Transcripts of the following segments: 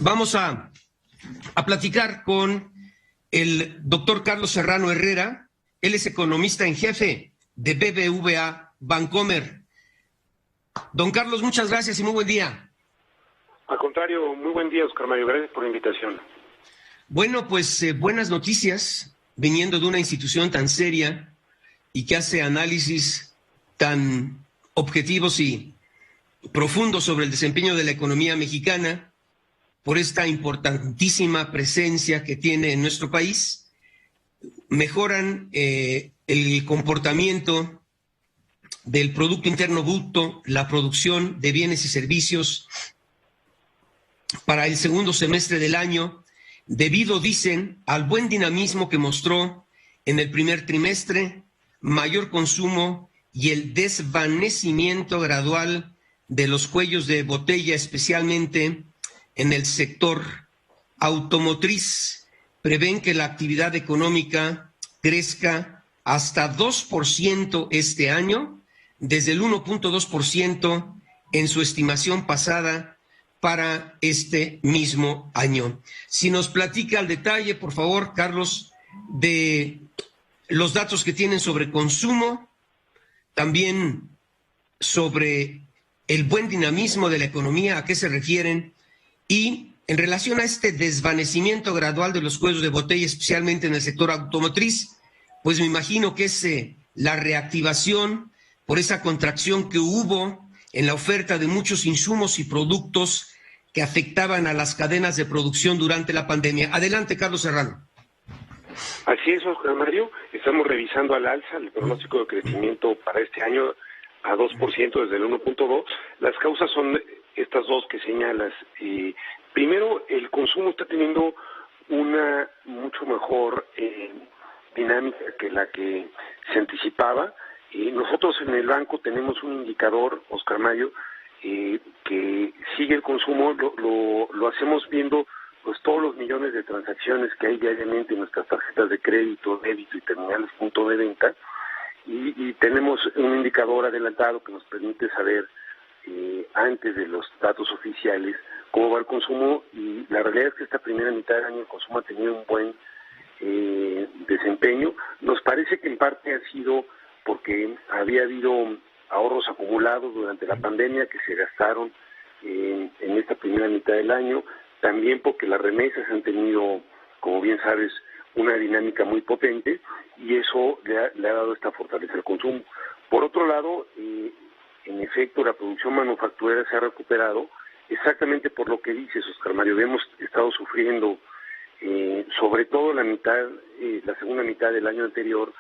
Vamos a platicar con el doctor Carlos Serrano Herrera. Él es economista en jefe de BBVA Bancomer. Don Carlos, muchas gracias y muy buen día. Al contrario, muy buen día, Oscar Mario. Gracias por la invitación. Bueno, pues buenas noticias, viniendo de una institución tan seria y que hace análisis tan objetivos y profundos sobre el desempeño de la economía mexicana, por esta importantísima presencia que tiene en nuestro país. Mejoran el comportamiento del Producto Interno Bruto, la producción de bienes y servicios para el segundo semestre del año, debido, dicen, al buen dinamismo que mostró en el primer trimestre, mayor consumo y el desvanecimiento gradual de los cuellos de botella, especialmente en el sector automotriz. Prevén que la actividad económica crezca hasta 2% este año, desde el 1.2% en su estimación pasada para este mismo año. Si nos platica al detalle, por favor, Carlos, de los datos que tienen sobre consumo, también sobre el buen dinamismo de la economía, a qué se refieren, y en relación a este desvanecimiento gradual de los cuellos de botella, especialmente en el sector automotriz, pues me imagino que es la reactivación por esa contracción que hubo en la oferta de muchos insumos y productos que afectaban a las cadenas de producción durante la pandemia. Adelante, Carlos Serrano. Así es, Oscar Mario. Estamos revisando al alza el pronóstico de crecimiento para este año a 2% desde el 1.2. Las causas son estas dos que señalas. Primero, el consumo está teniendo una mucho mejor dinámica que la que se anticipaba. Nosotros en el banco tenemos un indicador, Oscar Mario, que sigue el consumo. Lo hacemos viendo pues todos los millones de transacciones que hay diariamente en nuestras tarjetas de crédito, débito y terminales punto de venta, y tenemos un indicador adelantado que nos permite saber antes de los datos oficiales cómo va el consumo, y la realidad es que esta primera mitad del año el consumo ha tenido un buen desempeño. Nos parece que en parte ha sido porque había habido ahorros acumulados durante la pandemia que se gastaron en esta primera mitad del año, también porque las remesas han tenido, como bien sabes, una dinámica muy potente, y eso le ha dado esta fortaleza al consumo. Por otro lado, en efecto, la producción manufacturera se ha recuperado, exactamente por lo que dices, Oscar Mario. Hemos estado sufriendo, sobre todo la segunda mitad del año anterior,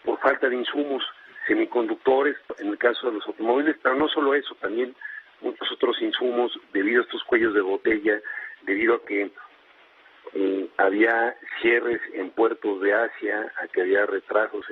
por falta de insumos, semiconductores, en el caso de los automóviles, pero no solo eso, también muchos otros insumos, debido a estos cuellos de botella, debido a que había cierres en puertos de Asia, a que había retrasos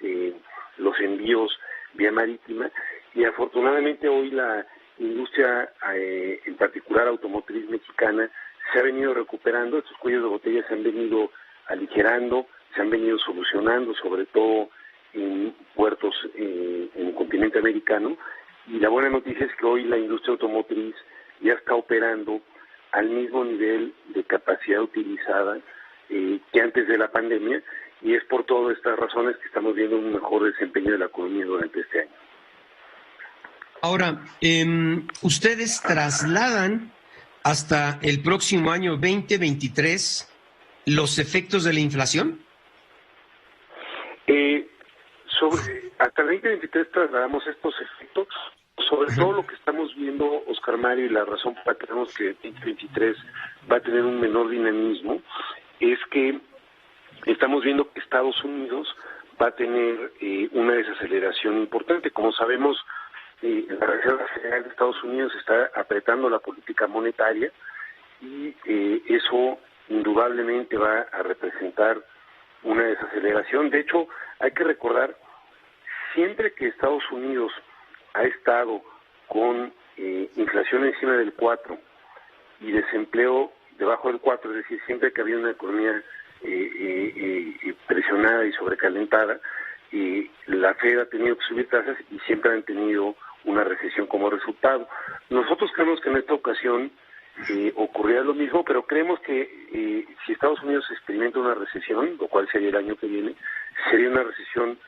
en los envíos vía marítima, y afortunadamente hoy la industria, en particular automotriz mexicana, se ha venido recuperando. Estos cuellos de botella se han venido aligerando, se han venido solucionando, sobre todo en puertos en el continente americano, y la buena noticia es que hoy la industria automotriz ya está operando al mismo nivel de capacidad utilizada que antes de la pandemia, y es por todas estas razones que estamos viendo un mejor desempeño de la economía durante este año. Ahora, ¿ustedes trasladan hasta el próximo año 2023 los efectos de la inflación? Hasta el 2023 trasladamos estos efectos, sobre todo lo que estamos viendo, Oscar Mario, y la razón por la que creemos que el 2023 va a tener un menor dinamismo, es que estamos viendo que Estados Unidos va a tener una desaceleración importante. Como sabemos, la Reserva Federal de Estados Unidos está apretando la política monetaria, y eso indudablemente va a representar una desaceleración. De hecho, hay que recordar, siempre que Estados Unidos ha estado con inflación encima del 4 y desempleo debajo del 4, es decir, siempre que había una economía presionada y sobrecalentada, la Fed ha tenido que subir tasas y siempre han tenido una recesión como resultado. Nosotros creemos que en esta ocasión ocurriera lo mismo, pero creemos que si Estados Unidos experimenta una recesión, lo cual sería el año que viene, sería una recesión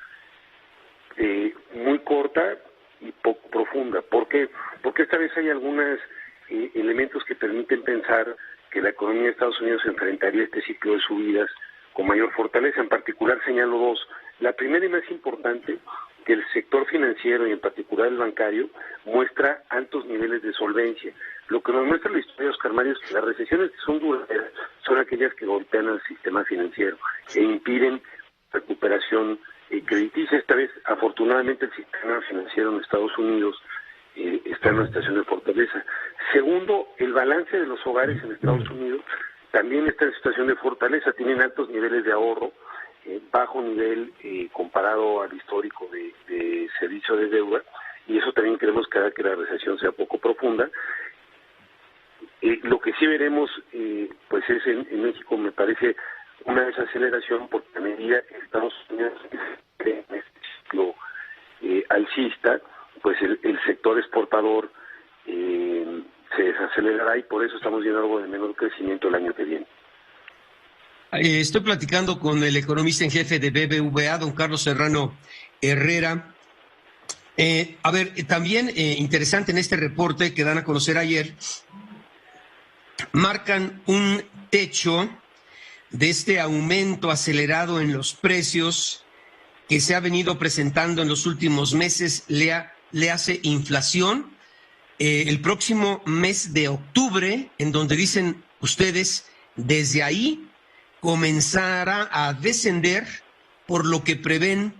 muy corta y poco profunda. ¿Por qué? Porque esta vez hay algunos elementos que permiten pensar que la economía de Estados Unidos enfrentaría este ciclo de subidas con mayor fortaleza. En particular señalo dos. La primera y más importante, que el sector financiero y en particular el bancario muestra altos niveles de solvencia. Lo que nos muestra la historia de Oscar Mario es que las recesiones que son duraderas son aquellas que golpean al sistema financiero e impiden recuperación crediticia. Esta vez, afortunadamente, el sistema financiero en Estados Unidos está en una situación de fortaleza. Segundo, el balance de los hogares en Estados Unidos también está en situación de fortaleza, tienen altos niveles de ahorro, bajo nivel comparado al histórico de servicio de deuda, y eso también creemos que hará que la recesión sea poco profunda. Lo que sí veremos, pues es en México, me parece, una desaceleración, porque a medida que Estados Unidos en este ciclo alcista, pues el sector exportador se desacelerará y por eso estamos viendo algo de menor crecimiento el año que viene. Estoy platicando con el economista en jefe de BBVA, don Carlos Serrano Herrera. También interesante en este reporte que dan a conocer ayer, marcan un techo de este aumento acelerado en los precios que se ha venido presentando en los últimos meses, le hace inflación. El próximo mes de octubre, en donde dicen ustedes, desde ahí comenzará a descender, por lo que prevén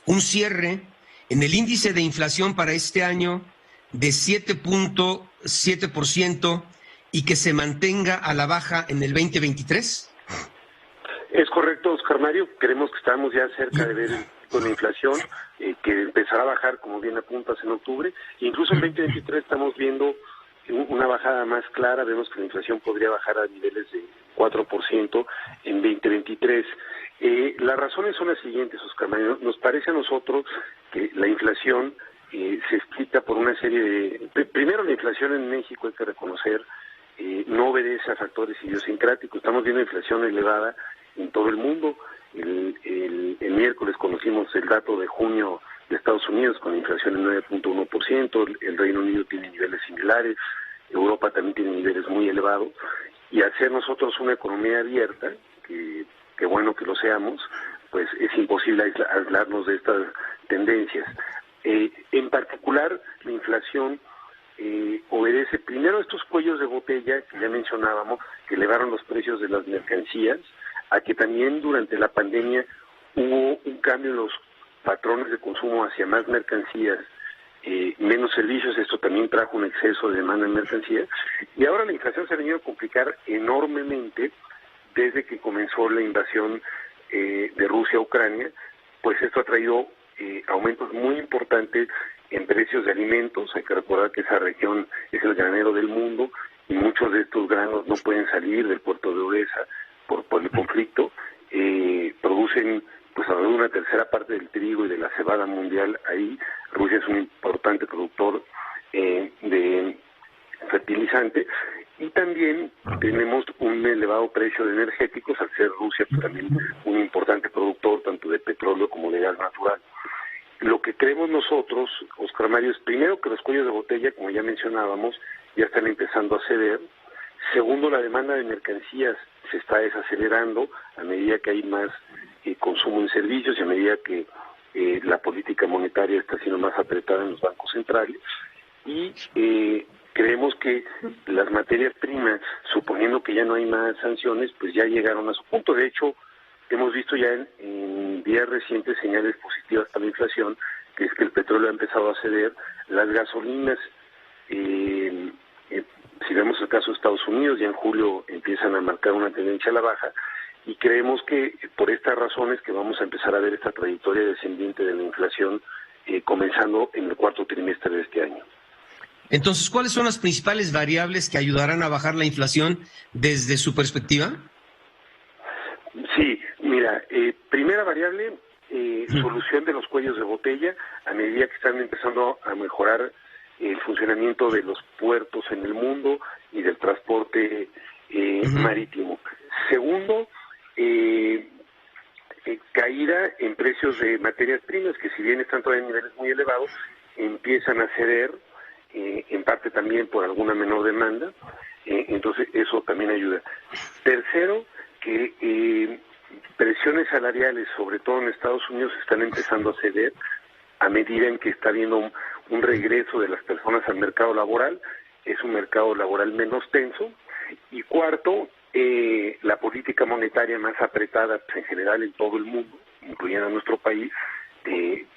un cierre en el índice de inflación para este año de 7.7% y que se mantenga a la baja en el 2023. Es correcto, Oscar Mario. Creemos que estamos ya cerca de ver con la inflación, que empezará a bajar, como bien apuntas, en octubre. Incluso en 2023 estamos viendo una bajada más clara. Vemos que la inflación podría bajar a niveles de 4% en 2023. Las razones son las siguientes, Oscar Mario. Nos parece a nosotros que la inflación se explica por una serie de... Primero, la inflación en México, hay que reconocer, no obedece a factores idiosincráticos. Estamos viendo inflación elevada en todo el mundo. El miércoles conocimos el dato de junio de Estados Unidos con inflación en 9.1%, el Reino Unido tiene niveles similares, Europa también tiene niveles muy elevados, y al ser nosotros una economía abierta, que bueno que lo seamos, pues es imposible aislarnos de estas tendencias. En particular, la inflación obedece primero a estos cuellos de botella que ya mencionábamos, que elevaron los precios de las mercancías, a que también durante la pandemia hubo un cambio en los patrones de consumo hacia más mercancías, menos servicios. Esto también trajo un exceso de demanda en mercancías, y ahora la inflación se ha venido a complicar enormemente desde que comenzó la invasión de Rusia a Ucrania. Pues esto ha traído aumentos muy importantes en precios de alimentos. Hay que recordar que esa región es el granero del mundo y muchos de estos granos no pueden salir del puerto de Odesa por el conflicto. Producen pues alrededor de una tercera parte del trigo y de la cebada mundial ahí. Rusia es un importante productor de fertilizante, y también tenemos un elevado precio de energéticos, al ser Rusia también un importante productor tanto de petróleo como de gas natural. Lo que creemos nosotros, Oscar Mario, es primero que los cuellos de botella, como ya mencionábamos, ya están empezando a ceder. Segundo, la demanda de mercancías se está desacelerando a medida que hay más consumo en servicios y a medida que la política monetaria está siendo más apretada en los bancos centrales. Y creemos que las materias primas, suponiendo que ya no hay más sanciones, pues ya llegaron a su punto. De hecho, hemos visto ya en días recientes señales positivas para la inflación, que es que el petróleo ha empezado a ceder, las gasolinas, si vemos el caso de Estados Unidos, ya en julio empiezan a marcar una tendencia a la baja, y creemos que por estas razones que vamos a empezar a ver esta trayectoria descendiente de la inflación comenzando en el cuarto trimestre de este año. Entonces, ¿cuáles son las principales variables que ayudarán a bajar la inflación desde su perspectiva? Sí, mira, primera variable, solución de los cuellos de botella, a medida que están empezando a mejorar el funcionamiento de los puertos en el mundo, y del transporte marítimo. Segundo, caída en precios de materias primas, que si bien están todavía en niveles muy elevados, empiezan a ceder, en parte también por alguna menor demanda, entonces eso también ayuda. Tercero, que presiones salariales, sobre todo en Estados Unidos, están empezando a ceder a medida en que está habiendo un regreso de las personas al mercado laboral. Es un mercado laboral menos tenso. Y cuarto, la política monetaria más apretada en general en todo el mundo, incluyendo a nuestro país.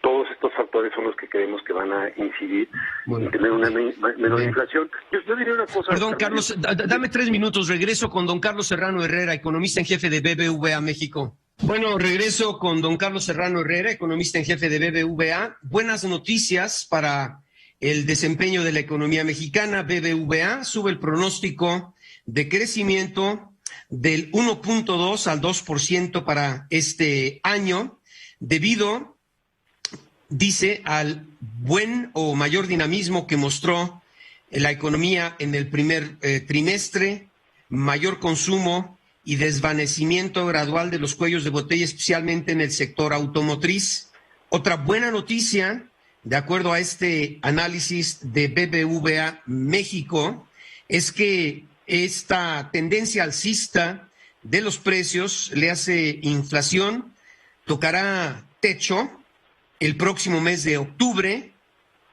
Todos estos factores son los que creemos que van a incidir en tener una menor inflación. Yo diría una cosa... Perdón, Carlos, dame 3 minutos. Regreso con don Carlos Serrano Herrera, economista en jefe de BBVA México. Bueno, regreso con don Carlos Serrano Herrera, economista en jefe de BBVA. Buenas noticias para el desempeño de la economía mexicana. BBVA sube el pronóstico de crecimiento del 1.2 al 2% para este año, debido, dice, al buen o mayor dinamismo que mostró la economía en el primer trimestre, mayor consumo y desvanecimiento gradual de los cuellos de botella, especialmente en el sector automotriz. Otra buena noticia, de acuerdo a este análisis de BBVA México, es que esta tendencia alcista de los precios le hace inflación, tocará techo el próximo mes de octubre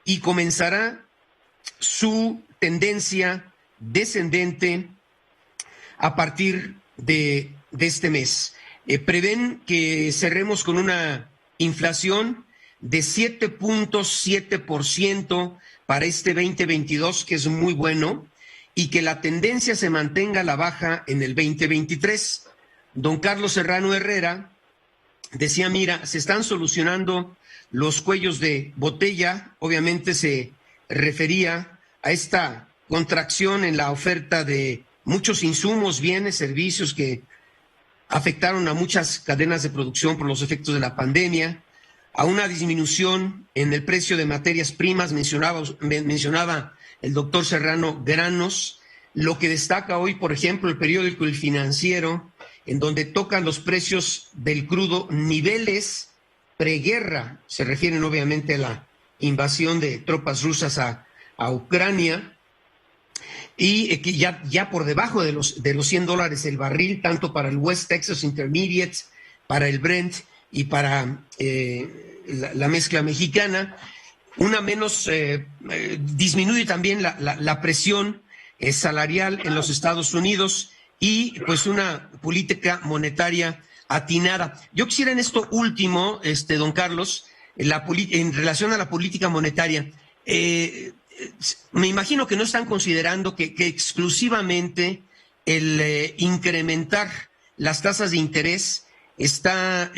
y comenzará su tendencia descendente a partir de este mes. Prevén que cerremos con una inflación de 7.7% para este 2022, que es muy bueno, y que la tendencia se mantenga a la baja en el 2023. Don Carlos Serrano Herrera decía, mira, se están solucionando los cuellos de botella. Obviamente se refería a esta contracción en la oferta de muchos insumos, bienes, servicios que afectaron a muchas cadenas de producción por los efectos de la pandemia, a una disminución en el precio de materias primas, mencionaba el doctor Serrano, granos, lo que destaca hoy, por ejemplo, el periódico El Financiero, en donde tocan los precios del crudo niveles preguerra, se refieren obviamente a la invasión de tropas rusas a Ucrania, y que ya por debajo de los $100 el barril, tanto para el West Texas Intermediate, para el Brent y para la mezcla mexicana. Una menos, disminuye también la presión salarial en los Estados Unidos y pues una política monetaria atinada. Yo quisiera en esto último, don Carlos, en relación a la política monetaria, me imagino que no están considerando que exclusivamente el incrementar las tasas de interés está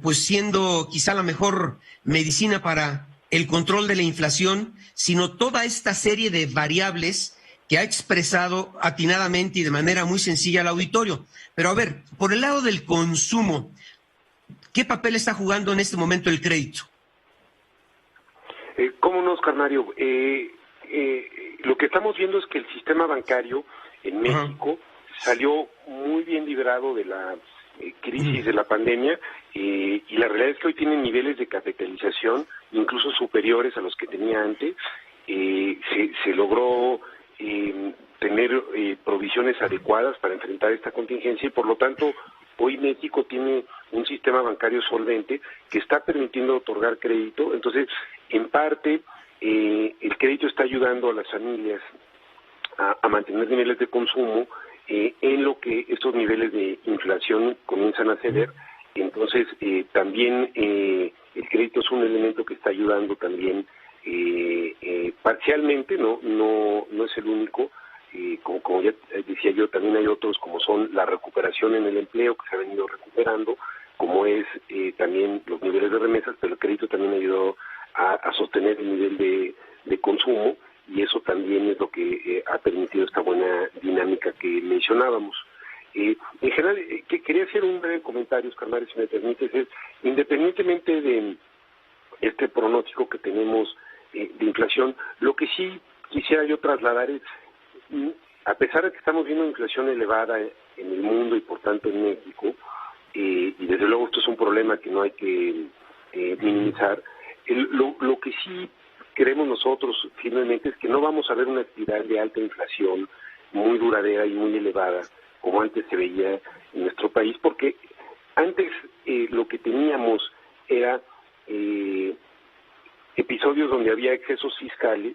pues siendo quizá la mejor medicina para el control de la inflación, sino toda esta serie de variables que ha expresado atinadamente y de manera muy sencilla al auditorio. Pero a ver, por el lado del consumo, ¿qué papel está jugando en este momento el crédito? ¿Cómo no, Oscar Mario? Lo que estamos viendo es que el sistema bancario en México salió muy bien librado de la crisis de la pandemia, y la realidad es que hoy tienen niveles de capitalización incluso superiores a los que tenía antes. Se logró tener provisiones adecuadas para enfrentar esta contingencia y por lo tanto hoy México tiene un sistema bancario solvente que está permitiendo otorgar crédito. Entonces, en parte, el crédito está ayudando a las familias a mantener niveles de consumo en lo que estos niveles de inflación comienzan a ceder. Entonces, también el crédito es un elemento que está ayudando también parcialmente, no es el único. Como ya decía yo, también hay otros como son la recuperación en el empleo que se ha venido recuperando, como es también los niveles de remesas, pero el crédito también ayudó a sostener el nivel de consumo, y eso también es lo que ha permitido esta buena dinámica que mencionábamos. En general, quería hacer un breve comentario, Oscar Mario, si me permites, independientemente de este pronóstico que tenemos de inflación, lo que sí quisiera yo trasladar es, a pesar de que estamos viendo inflación elevada en el mundo y por tanto en México, y desde luego esto es un problema que no hay que minimizar, lo que sí creemos nosotros firmemente es que no vamos a ver una espiral de alta inflación muy duradera y muy elevada como antes se veía en nuestro país, porque antes lo que teníamos era episodios donde había excesos fiscales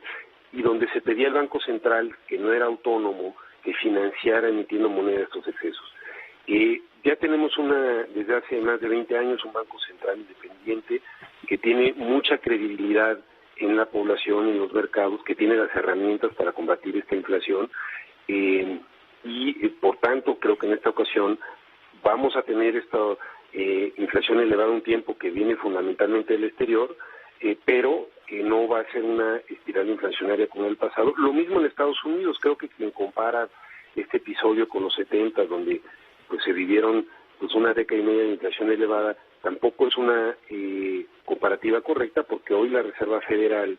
y donde se pedía al Banco Central, que no era autónomo, que financiara emitiendo moneda estos excesos. Ya tenemos desde hace más de 20 años, un Banco Central independiente que tiene mucha credibilidad en la población, en los mercados, que tiene las herramientas para combatir esta inflación y por tanto creo que en esta ocasión vamos a tener esta inflación elevada un tiempo que viene fundamentalmente del exterior, pero que no va a ser una espiral inflacionaria como el pasado. Lo mismo en Estados Unidos, creo que quien compara este episodio con los 70, donde pues se vivieron pues una década y media de inflación elevada, tampoco es una comparativa correcta, porque hoy la Reserva Federal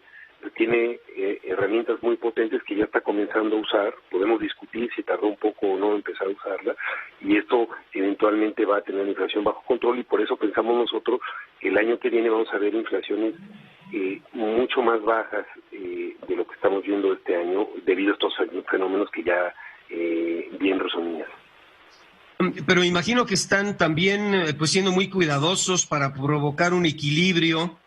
tiene herramientas muy potentes que ya está comenzando a usar. Podemos discutir si tardó un poco o no empezar a usarla, y esto eventualmente va a tener inflación bajo control, y por eso pensamos nosotros que el año que viene vamos a ver inflaciones mucho más bajas de lo que estamos viendo este año, debido a estos fenómenos que ya bien resumías. Pero imagino que están también pues siendo muy cuidadosos para provocar un equilibrio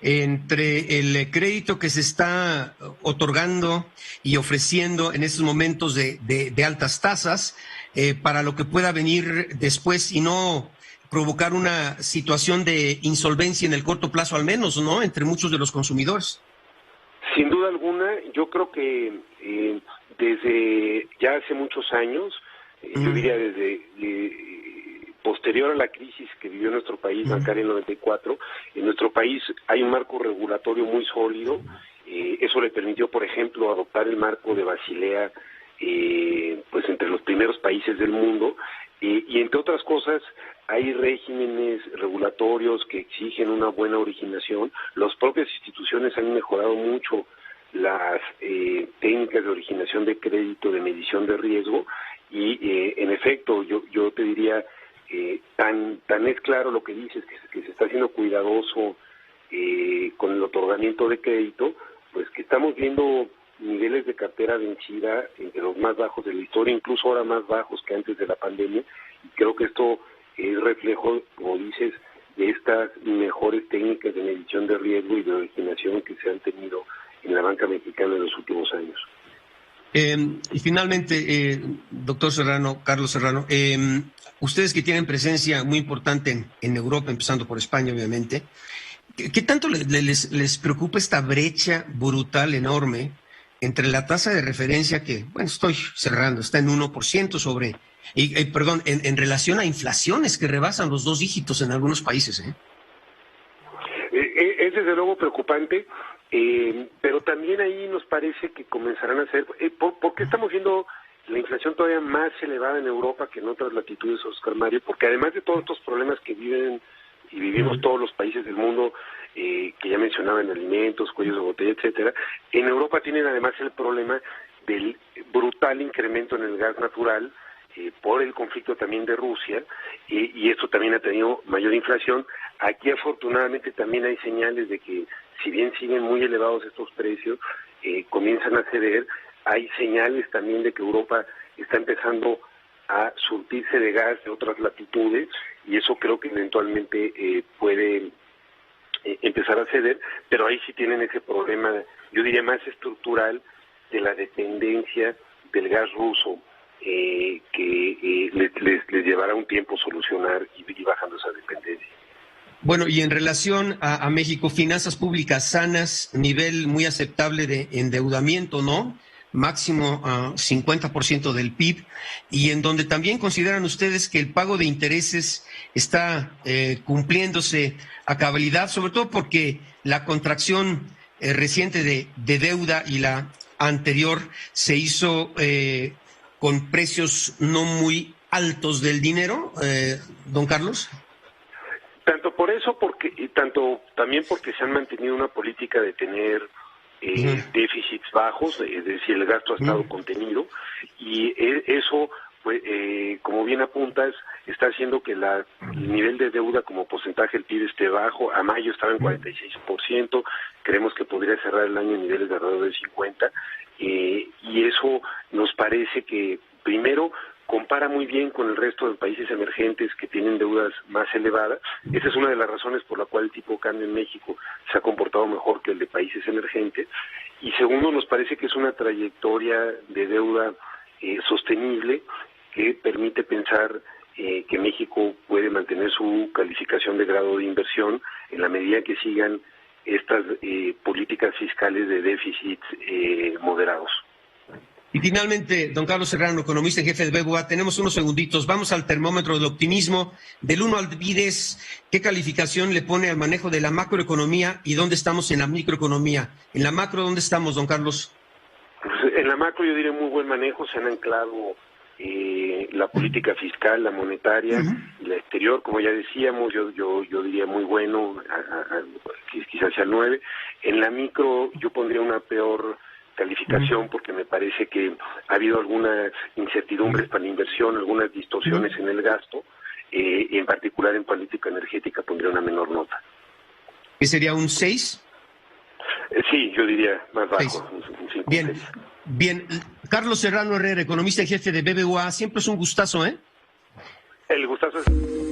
entre el crédito que se está otorgando y ofreciendo en estos momentos de altas tasas para lo que pueda venir después, y no provocar una situación de insolvencia en el corto plazo, al menos, ¿no?, entre muchos de los consumidores. Sin duda alguna, yo creo que desde ya hace muchos años, yo diría desde posterior a la crisis que vivió nuestro país bancario en el 94, en nuestro país hay un marco regulatorio muy sólido. Eso le permitió, por ejemplo, adoptar el marco de Basilea, pues entre los primeros países del mundo, y entre otras cosas hay regímenes regulatorios que exigen una buena originación. Las propias instituciones han mejorado mucho las técnicas de originación de crédito, de medición de riesgo, y en efecto yo te diría, tan es claro lo que dices, que se está haciendo cuidadoso con el otorgamiento de crédito, pues que estamos viendo niveles de cartera vencida entre los más bajos de la historia, incluso ahora más bajos que antes de la pandemia, y creo que esto es reflejo, como dices, de estas mejores técnicas de medición de riesgo y de originación que se han tenido en la banca mexicana en los últimos años. Y finalmente, doctor Serrano, Carlos Serrano, ustedes que tienen presencia muy importante en Europa, empezando por España, obviamente, ¿qué tanto les preocupa esta brecha brutal, enorme, entre la tasa de referencia que, bueno, estoy cerrando, está en 1% sobre, perdón, en relación a inflaciones que rebasan los 2 dígitos en algunos países? Es desde luego preocupante, pero también ahí nos parece que comenzarán a ser, ¿por qué estamos viendo la inflación todavía más elevada en Europa que en otras latitudes, Oscar Mario? Porque además de todos estos problemas que viven y vivimos todos los países del mundo, que ya mencionaban, alimentos, cuellos de botella, etcétera, en Europa tienen además el problema del brutal incremento en el gas natural por el conflicto también de Rusia, y esto también ha tenido mayor inflación. Aquí afortunadamente también hay señales de que, si bien siguen muy elevados estos precios, comienzan a ceder. Hay señales también de que Europa está empezando a surtirse de gas de otras latitudes, y eso creo que eventualmente puede empezar a ceder, pero ahí sí tienen ese problema, yo diría más estructural, de la dependencia del gas ruso, que les llevará un tiempo solucionar y bajando esa dependencia. Bueno, y en relación a México, finanzas públicas sanas, nivel muy aceptable de endeudamiento, ¿no? Máximo 50% del PIB, y en donde también consideran ustedes que el pago de intereses está cumpliéndose a cabalidad, sobre todo porque la contracción reciente de deuda y la anterior se hizo con precios no muy altos del dinero, don Carlos. Tanto por eso, tanto también porque se han mantenido una política de tener déficits bajos, es decir, el gasto ha estado contenido, y eso, pues, como bien apuntas, está haciendo que el nivel de deuda como porcentaje del PIB esté bajo. A mayo estaba en 46%, creemos que podría cerrar el año en niveles de alrededor de 50%, y eso nos parece que, primero, compara muy bien con el resto de países emergentes que tienen deudas más elevadas. Esa es una de las razones por la cual el tipo de cambio en México se ha comportado mejor que el de países emergentes. Y segundo, nos parece que es una trayectoria de deuda sostenible que permite pensar que México puede mantener su calificación de grado de inversión en la medida que sigan estas políticas fiscales de déficit moderados. Y finalmente, don Carlos Serrano, economista en jefe de BBVA, tenemos unos segunditos. Vamos al termómetro del optimismo. Del 1 al 10, ¿qué calificación le pone al manejo de la macroeconomía y dónde estamos en la microeconomía? En la macro, ¿dónde estamos, don Carlos? Pues en la macro yo diría muy buen manejo. Se han anclado la política fiscal, la monetaria, y la exterior, como ya decíamos, yo diría muy bueno, quizás sea el 9. En la micro yo pondría una peor calificación porque me parece que ha habido algunas incertidumbres para la inversión, algunas distorsiones en el gasto, y en particular en política energética pondría una menor nota. ¿Qué sería un 6? Sí, yo diría más bajo, un 5. Bien, bien. Carlos Serrano Herrera, economista y jefe de BBVA, siempre es un gustazo, ¿eh? El gustazo es...